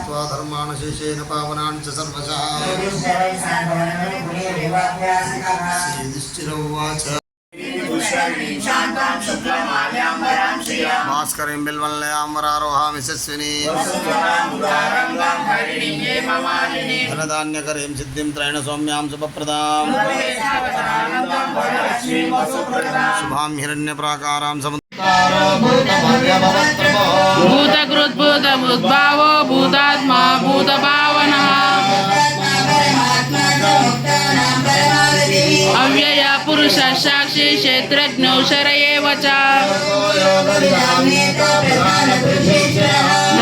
स्वधर्मानुशेषेण पावनान् च सर्वशः श्रीयुधिष्ठिरोवाच भास्करीं बिल्वल्लयाम्बरारोहामि यशस्विनी धनधान्यकरीं सिद्धिं त्रयण सौम्यां शुभप्रदां शुभां हिरण्यप्राकारां भूतकृद्भूतमुद्भावो भूतात्मा भूतभावनः अव्यय पुरुष साक्षी क्षेत्रज्ञो शरयेव च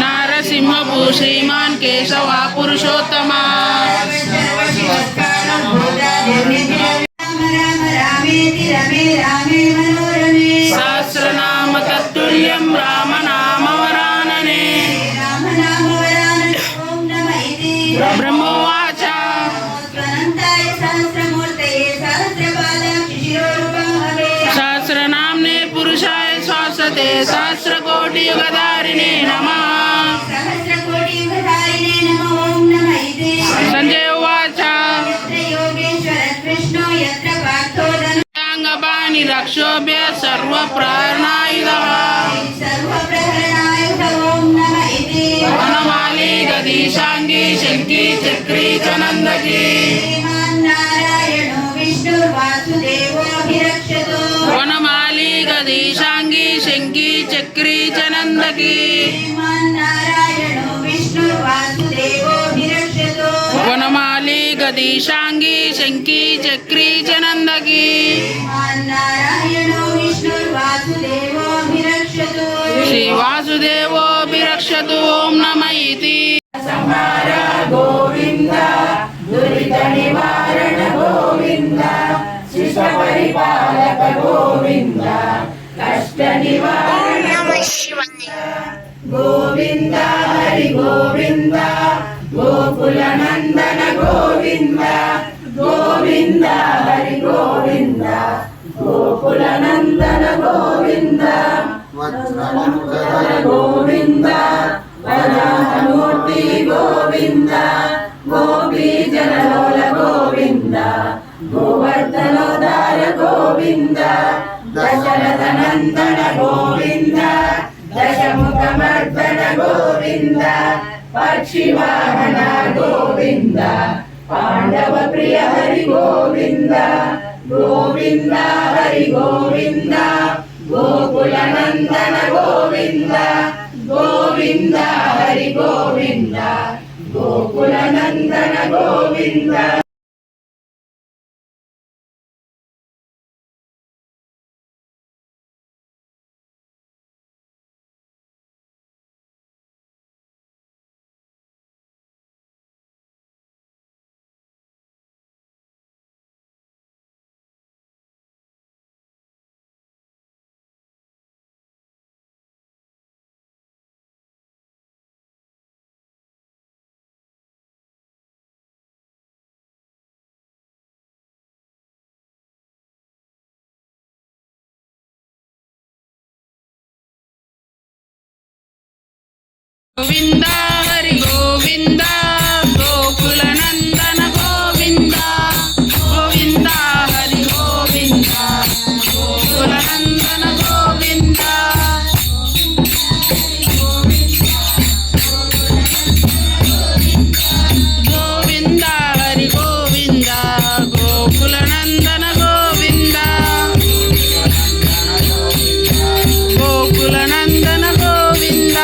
नारसिंहभू श्रीमान् केशवा पुरुषोत्तमा सहस्रनाम तत्तुल्यं रामनामवरानने ब्रह्मोवाच सहस्रनाम्ने पुरुषाय शाश्वते सहस्रकोटियुगधारिणे नमः संजय उवाच अंगपाणि रक्षोभ्य सर्वप्रहरणायुधः वनमाली गदिशांगी शंकी चक्री च नंदकी वनमाली गदिशांगी शंकी चक्री च नंदकी वनमाली गदिशांगी शंकी चक्री च नंदकी श्री वासुदेवोऽभिरक्षतु ओम नमः इति संहार गोविंद दुरित निवारण गोविंद शिष्ट परिपालक गोविंद कष्ट निवारण गोविंद हरि गोविंद गोकुल नंदन गोविंद गोविंद हरि गोविंद गोकुल नंदन गोविंद गोविंद वराहमूर्ति गोविंद गोपीजनलोल गोविंद गोवर्धनोद्धार गोविंद दशरथनन्दन गोविंद दशमुखमर्दन गोविंद पक्षिवाहन गोविंद पांडव प्रिय हरि गोविंद गोविंद हरि गोविंद गोकुल नंदन गोविंद गोविंद हरि गोविंद गोकुल नंदन गोविंद गोविंद हरि गोविंद गोकुल नंदन गोविंद गोविंद हरि गोविंद गोकुल नंदन गोविंद गोविंद हरि गोविंद गोकुल नंदन गोविंद गोकुल नंदन गोविंद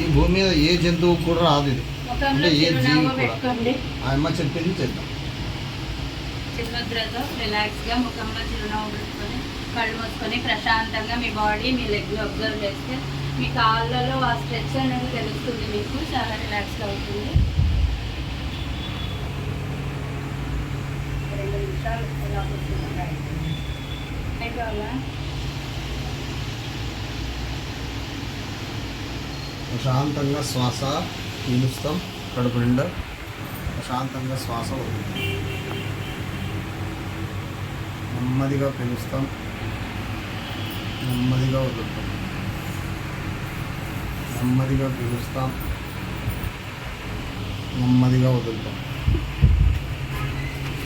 ఈ భూమి మీద ఏ జంతువు కూడా రాదు ఇది. ముఖంలో అంటే ఏ జీవి చిరునవ్వు కూడా. పెట్టుకోండి. ఆ అమ్మ చెప్పింది చేద్దాం. చిరుముద్రతో రిలాక్స్గా ముఖంలో చిరునవ్వు పెట్టుకొని కళ్ళు మూసుకొని ప్రశాంతంగా మీ బాడీ మీ లెగ్లు అబ్జర్వ్ చేస్తే మీ కాళ్ళలో ఆ స్ట్రెచ్ అనేది తెలుస్తుంది. మీకు చాలా రిలాక్స్గా అవుతుంది. 2 నిమిషాలు ఇలా కూర్చుంటాయి. అయిపోవాలా? ప్రశాంతంగా శ్వాస పీలుస్తాం. కడుపు నిండా ప్రశాంతంగా శ్వాస వదులుతాం. నెమ్మదిగా పీలుస్తాం, నెమ్మదిగా వదులుతాం. నెమ్మదిగా పీలుస్తాం, నెమ్మదిగా వదులుతాం.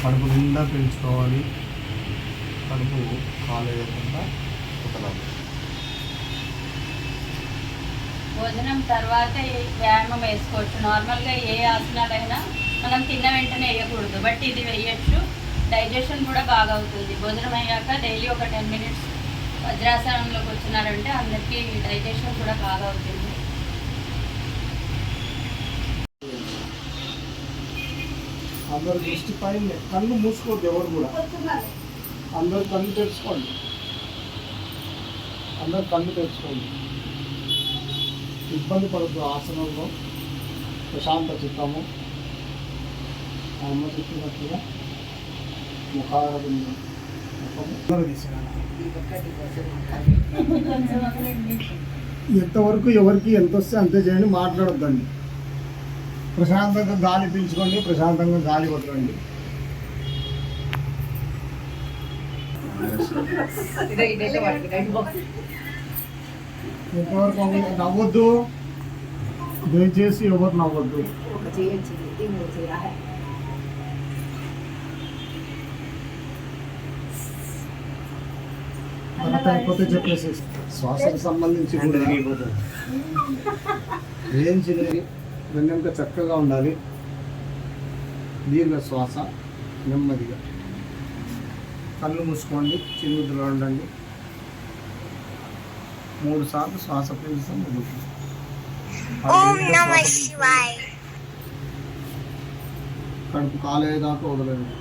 కడుపు నిండా పీల్చుకోవాలి. కడుపు కాలు వేయకుండా వదలాలి. భోజనం తర్వాత వ్యాయామం వేసుకోవచ్చు. నార్మల్గా ఏ ఆసనాలైనా మనం తిన్న వెంటనే వేయకూడదు, బట్ ఇది వేయచ్చు. డైజెషన్ కూడా బాగా అవుతుంది. భోజనం అయ్యాక డైలీ ఒక 10 మినిట్స్ వజ్రాసనంలోకి వచ్చినారంటే అందరికీ డైజెషన్ కూడా బాగా అవుతుంది. అందరు దృష్టి పైన, కళ్ళు మూసుకోవద్దు ఎవరు కూడా. అందరు కళ్ళు తెరుచుకోండి. అందరు కళ్ళు తెరుచుకోండి. ఇబ్బంది పడద్దు. ఆసనంలో ప్రశాంత చిత్తము. అమ్మ చెప్పినట్లుగా ముఖము ఎంతవరకు ఎవరికి ఎంత వస్తే అంతే చేయండి. మాట్లాడొద్దండి. ప్రశాంతంగా గాలి పీల్చుకోండి, ప్రశాంతంగా గాలి వదలండి. ఎంతవరకు నవ్వద్దు. దయచేసి ఎవరు నవ్వద్దు. మనకు అయిపోతే చెప్పేసి శ్వాసకు సంబంధించి కూడా ఏం చేయలేదు. వెన్నెంక చక్కగా ఉండాలి. దీర్ఘ శ్వాస, నెమ్మదిగా కళ్ళు మూసుకోండి. చిన్ముద్రలో ఉండండి. 3 సార్లు శ్వాస పీల్చుతాం. కడుపు కాలేదాకా వదలండి.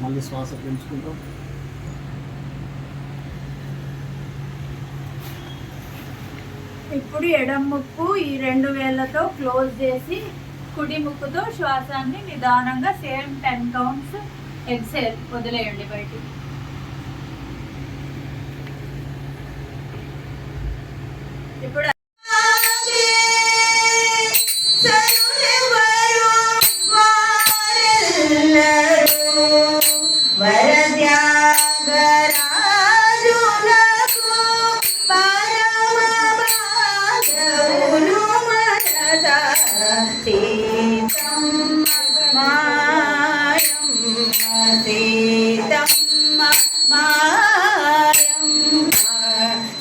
మళ్ళీ శ్వాస పీల్చుకుంటాం. ఇప్పుడు ఎడమ ముక్కు ఈ 2 వేళ్ళతో క్లోజ్ చేసి కుడి ముక్కుతో శ్వాసాన్ని నిదానంగా సేమ్ 10 కౌంట్స్ ఎక్సేల్ వదిలేయండి బయటికి. ఇప్పుడు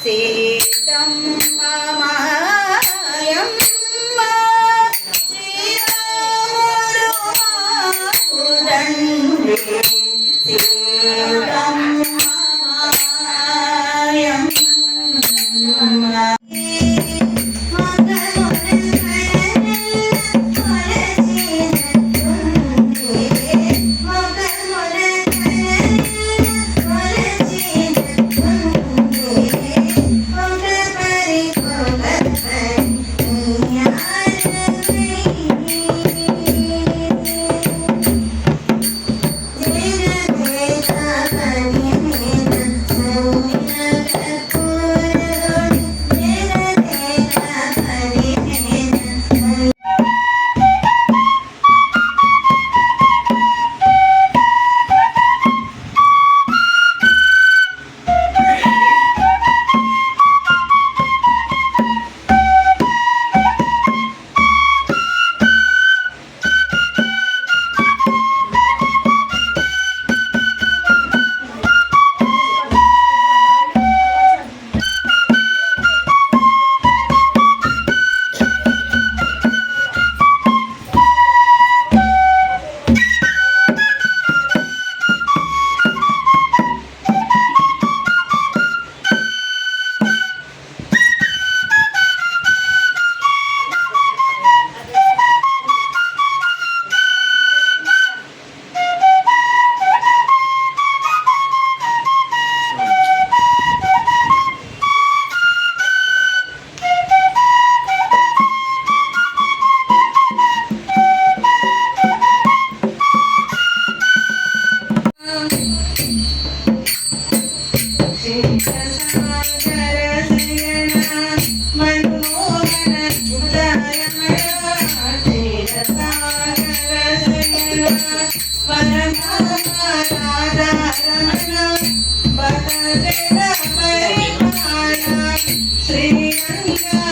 సీతమ్మ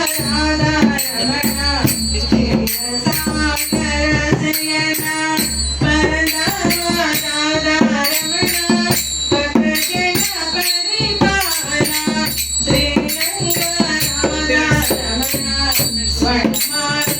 రాధారమణ క్షీరసాగర శయన పరమ రాధారమణ భక్తజన పరిపాల శ్రీరంగ రాధారమణ వనమాల